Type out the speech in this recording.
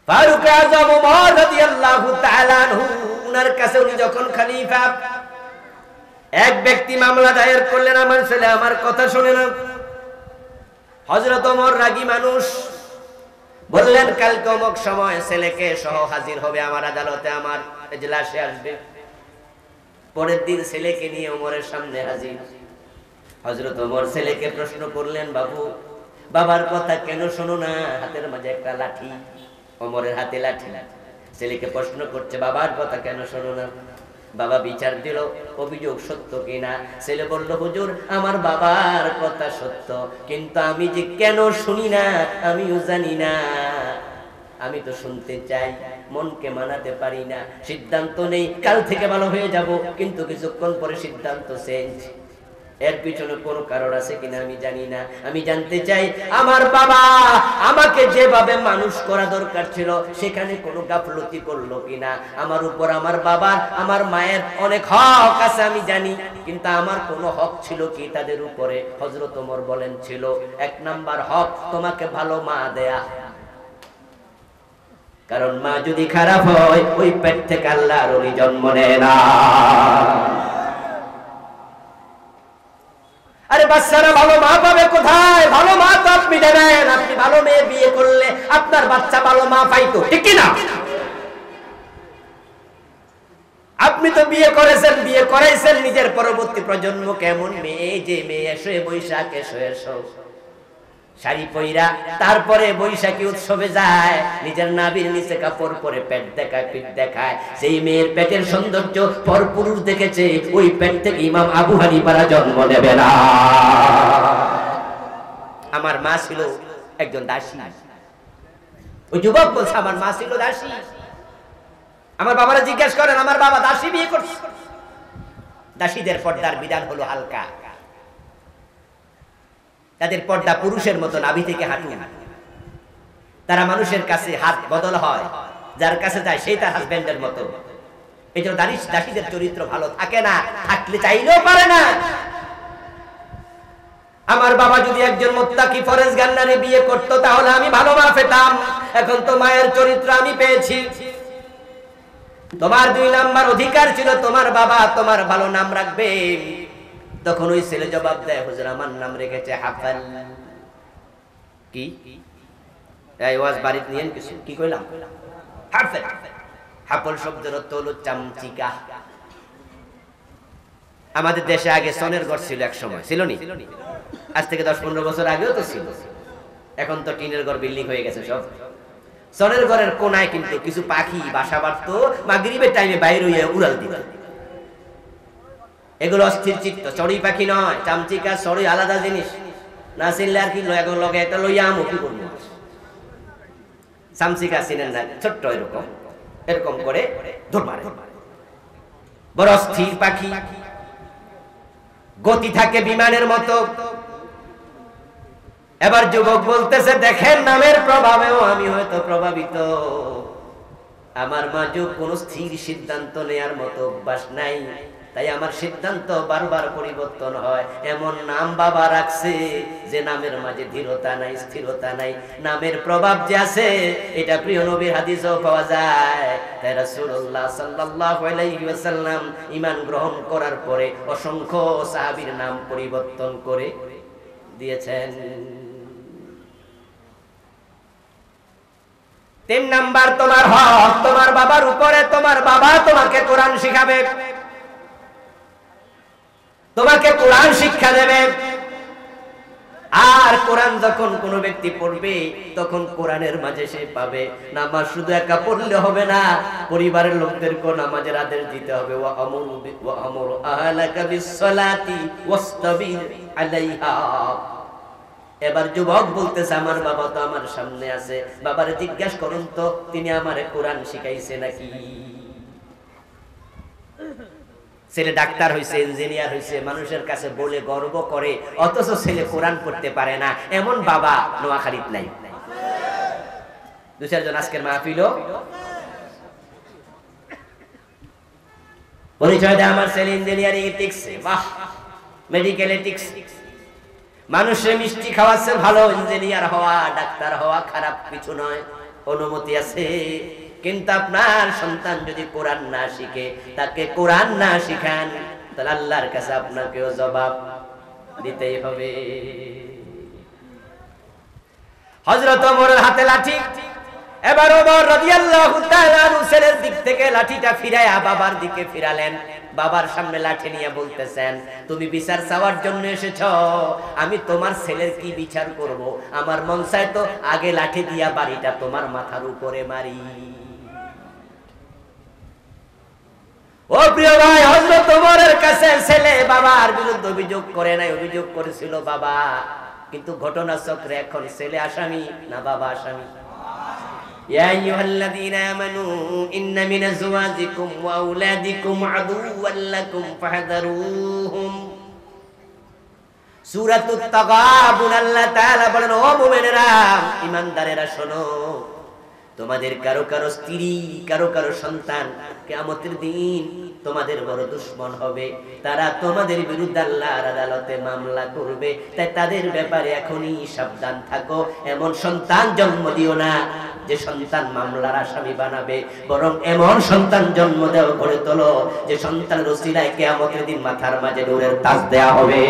ফারুক আযম ওমর রাদিয়াল্লাহু তাআলা আনহু উনার কাছে উনি যখন খলিফা, এক ব্যক্তি মামলা দায়ের করলেন, আমার ছেলে আমার কথা শুনে না। হযরত ওমর রাগী মানুষ, বললেন কালকে অমুক সময় ছেলেকে সহ হাজির হবে আমার আদালতে, আমার এজলাসে আসবে। পরের দিন ছেলেকে নিয়ে ওমরের সামনে হাজির। হযরত ওমর ছেলেকে প্রশ্ন করলেন, বাবু বাবার কথা কেন শোনো না? হাতের মাঝে একটা লাঠি, ওমরের হাতে লাঠি। ছেলেকে প্রশ্ন করছে, বাবার কথা কেন শোনো না? বাবা বিচার দিল অভিযোগ সত্য কিনা। ছেলে বলল, হুজুর আমার বাবার কথা সত্য, কিন্তু আমি যে কেন শুনি না আমিও জানি না। আমি তো শুনতে চাই, মনকে মানাতে পারি না। সিদ্ধান্ত নেই কাল থেকে ভালো হয়ে যাব, কিন্তু কিছুক্ষণ পরে সিদ্ধান্ত চেঞ্জ। এর পিছনে কোনো কারণ আছে কিনা আমি জানি না। আমি জানতে চাই আমার বাবা আমাকে যেভাবে মানুষ করা দরকার ছিল সেখানে কোনো গাফলতি করলো কিনা। আমার উপর আমার বাবার আমার মায়ের অনেক হক আছে আমি জানি, কিন্তু আমার কোনো হক ছিল কি তাদের উপরে? হযরত ওমর বলেন ছিল। এক নাম্বার হক তোমাকে ভালো মা দেয়া, কারণ মা যদি খারাপ হয় ওই পেট থেকে আল্লাহর ওলি জন্ম নেয় না। আরে বাচ্চারা ভালো মা পাবে কোথায়? ভালো মা তো আপনি দেবেন। আপনি ভালো মেয়ে বিয়ে করলে আপনার বাচ্চা ভালো মা পাইতো, ঠিক কি না? আপনি তো বিয়ে করেছেন, বিয়ে করাইছেন নিজের পরবর্তী প্রজন্ম কেমন মেয়ে, যে মেয়ে এসে বৈশাখ এসো শাড়ি পইরা তারপরে বৈশাখী উৎসবে যায়, নিজের নাভির নিচে কাপড় পরে পেট দেখায়, পিঠ দেখায়। সেই মেয়ের পেটের সৌন্দর্য পরপুরুষ দেখেছে, ওই পেট থেকে ইমাম আবু হানিফারা জন্ম নেবে না। আমার মা ছিল একজন দাসী। ওই যুবক বলছে আমার মা ছিল দাসী। আমার বাবারা জিজ্ঞেস করেন, আমার বাবা দাসী বিয়ে করছে। দাসীদের পর্দার বিধান হলো হালকা, তাদের পর্দা পুরুষের মতো নাভি থেকে হাঁটু। তারা মানুষের কাছে হাত বদল হয়, যার কাছে যায় সেই তার হাজবেন্ডের মতো। এই জন্য দাসীদের চরিত্র ভালো থাকে না, থাকলে চাইলেও পারে না। আমার বাবা যদি একজন মুত্তাকি ফরেজগান্নারে বিয়ে করতো তাহলে আমি ভালো মা পেতাম। এখন তো মায়ের চরিত্র আমি পেয়েছি। তোমার 2 নাম্বার অধিকার ছিল তোমার বাবা তোমার ভালো নাম রাখবে। তখন ওই ছেলে জবাব দেয়, হুজুর আমার নাম রেখেছে হাফাল। কি এই ওয়াজ বাড়িতে নিয়েন কিছু কি কইলাম? হাফেল। হাফল শব্দের অর্থ হলো চামচিকা। আমাদের দেশে আগে সনের ঘর ছিল, এক সময় ছিল নি? আজ থেকে 10-15 বছর আগেও তো ছিল। এখন তো টিনের ঘর, বিল্ডিং হয়ে গেছে সব। সনের ঘরের কোনায় কিন্তু কিছু পাখি বাসা বাঁধতো, মাগরিবের টাইমে বাইরে হইয়া উড়াল দিত। এগুলো অস্থির চিত্ত, চড়ুই পাখি নয়। চামচিকা চড়ুই আলাদা জিনিস, না চিনলে আর কি লগে একটা লইয়া আমো কি করবো। চামচিকা চিনেন না? ছোট্ট এরকম করে ধর মারে, বড় অস্থির পাখি, গতি থাকে বিমানের মতো। এবার যুবক বলতেছে, দেখেন নামের প্রভাবেও আমি হয়তো প্রভাবিত। আমার মাঝে কোনো স্থির সিদ্ধান্ত নেয়ার মতো অভ্যাস নাই, তাই আমার সিদ্ধান্ত বারবার পরিবর্তন হয়। এমন নাম বাবা রাখছে যে নামের মাঝে ধীরতা নাই, স্থিরতা নাই। নামের প্রভাব যে আছে এটা প্রিয় নবীর হাদিসেও পাওয়া যায়। তাই রাসূলুল্লাহ সাল্লাল্লাহু আলাইহি ওয়াসাল্লাম ঈমান গ্রহণ করার পরে অসংখ্য সাহাবীর নাম পরিবর্তন করে দিয়েছেন। 3 নাম্বার তোমার হক তোমার বাবার উপরে। তোমার বাবা তোমাকে কোরআন শিখাবে, তোমাকে কোরআন শিক্ষা দেবে। আর কোরআন যখন কোনো ব্যক্তি পড়বে তখন কোরআনের মাঝে সে পাবে। নামাজ শুধু একা পড়লে হবে না, পরিবারের লোকদেরকে নামাজের আদেশ দিতে হবে। ওয়া আমুরু আহলাকা বিসসালাতি ওয়াসতাবির আলাইহা। এবার যুবক বলতেছে, আমার বাবা তো আমার সামনে আছে, বাবারে জিজ্ঞাসা করুন তো তিনি আমারে কোরআন শিখাইছে নাকি। ছেলে ডাক্তার হইছে, ইঞ্জিনিয়ার হইছে, মানুষের কাছে বলে গর্ব করে, অথচ ছেলে কোরআন পড়তে পারে না। এমন বাবা নোয়াখালীতে নাই। 2-4 জন আজকের মাহফিল পরিচয় দেয়, আমার ছেলে ইঞ্জিনিয়ারিং এ টিকছে, বাহ, মেডিকেলে টিকছে। মানুষের মিষ্টি খাওয়াচ্ছে, ভালো। ইঞ্জিনিয়ার হওয়া ডাক্তার হওয়া খারাপ কিছু নয়। অনুমতি আছে। কিন্তু আপনার সন্তান যদি কোরআন না শিখে, তাকে কোরআন না শিখান, তাহলে আল্লাহর কাছে আপনাকেও জবাব দিতেই হবে। হযরত ওমরের হাতে লাঠি। এবার ওমর রাদিয়াল্লাহু তাআলা আনহু ছেলের দিক থেকে লাঠিটা ফিরায়া বাবার দিকে ফিরালেন। বাবার সামনে লাঠি নিয়ে বলতেছেন, তুমি বিচার চাওয়ার জন্য এসেছো, আমি তোমার ছেলের কি বিচার করব? আমার মন চায় তো আগে লাঠি দিয়া বাড়িটা তোমার মাথার উপরে মারি। ও প্রিয় ভাই, হযরত ওমরের কাছে ছেলে বাবার বিরুদ্ধে অভিযোগ করে নাই, অভিযোগ করেছিল বাবা। কিন্তু ঘটনা চক্রে এখন ছেলে আসামি না বাবা আসামি? ইয়া আইয়ুহাল্লাযীনা আমানু ইন্না মিনাজ আযওয়াজিকুম ওয়া আওলাদিকুম আদুওয়াল লাকুম ফাহযারুহুম। সূরাতুত তাগাবুন আল্লাহ তাআলা বলেন, ও মুমিনেরা, ঈমানদারেরা শোনো, তোমাদের কারো কারো স্ত্রী, কারো কারো সন্তান কিয়ামতের দিন তোমাদের বড় দুশমন হবে। তারা তোমাদের বিরুদ্ধে আল্লাহর আদালতে মামলা করবে। তাই তাদের ব্যাপারে এখনই সাবধান থাকো। এমন সন্তান জন্ম দিও না যে সন্তান মামলার আসামি বানাবে, বরং এমন সন্তান জন্ম দেও, গড়ে তোলো যে সন্তানের ওসিলায় কিয়ামতের দিন মাথার মাঝে নূরের তাজ দেয়া হবে।